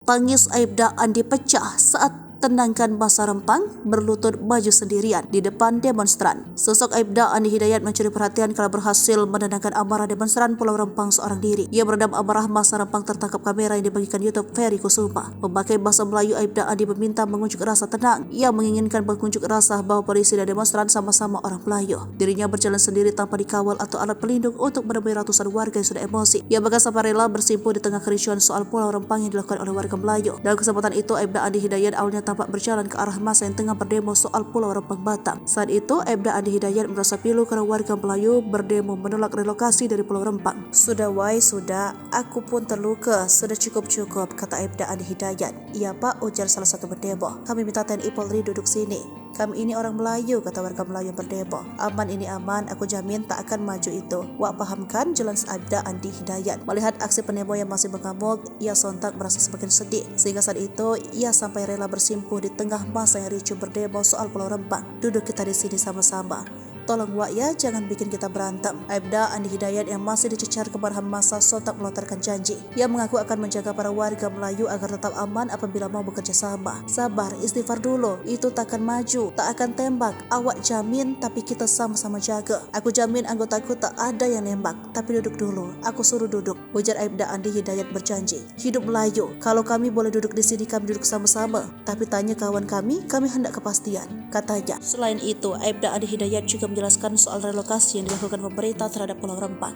Tangis Aibda Andi pecah saat tenangkan masa Rempang berlutut maju sendirian di depan demonstran. Sosok Aibda Andi Hidayat mencuri perhatian kala berhasil menenangkan amarah demonstran Pulau Rempang seorang diri. Ia meredam amarah masa Rempang tertangkap kamera yang dibagikan YouTube Ferry Kusuma. Memakai bahasa Melayu, Aibda Andi meminta mengunjuk rasa tenang. Ia menginginkan mengunjuk rasa bahwa polisi dan demonstran sama-sama orang Melayu. Dirinya berjalan sendiri tanpa dikawal atau alat pelindung untuk menemui ratusan warga yang sudah emosi. Ia bahkan sampai rela bersimpuh di tengah kericuan soal Pulau Rempang yang dilakukan oleh warga Melayu. Dalam kesempatan itu, Aibda Andi Hidayat awalnya tampak berjalan ke arah masa yang tengah berdemo soal Pulau Rempang Batam. Saat itu, Aibda Andi Hidayat merasa pilu karena warga Melayu berdemo menolak relokasi dari Pulau Rempang. Sudah sudah, aku pun terluka, sudah cukup, kata Aibda Andi Hidayat. Iya Pak, ujar salah satu berdemo. Kami minta TNI Polri duduk sini. Kami ini orang Melayu, kata warga Melayu yang berdemo. Aman ini aman, aku jamin tak akan maju itu. Wak pahamkan, jelas Aibda Andi Hidayat. Melihat aksi pendemo yang masih mengamuk, ia sontak merasa semakin sedih. Sehingga saat itu, ia sampai rela bersimpuh di tengah masa yang ricuh berdemo soal Pulau Rempang. Duduk kita di sini sama-sama. Tolong Wak ya, jangan bikin kita berantem. Aibda Andi Hidayat yang masih dicecar kemarahan massa sontak melontarkan janji. Ia mengaku akan menjaga para warga Melayu agar tetap aman apabila mau bekerja sama. Sabar, istighfar dulu. Itu takkan maju, tak akan tembak. Awak jamin, tapi kita sama-sama jaga. Aku jamin anggotaku tak ada yang nembak. Tapi duduk dulu, aku suruh duduk. Ujar Aibda Andi Hidayat berjanji. Hidup Melayu, kalau kami boleh duduk di sini kami duduk sama-sama. Tapi tanya kawan kami hendak kepastian, katanya. Selain itu, Aibda Andi Hidayat juga menjelaskan soal relokasi yang dilakukan pemerintah terhadap Pulau Rempang.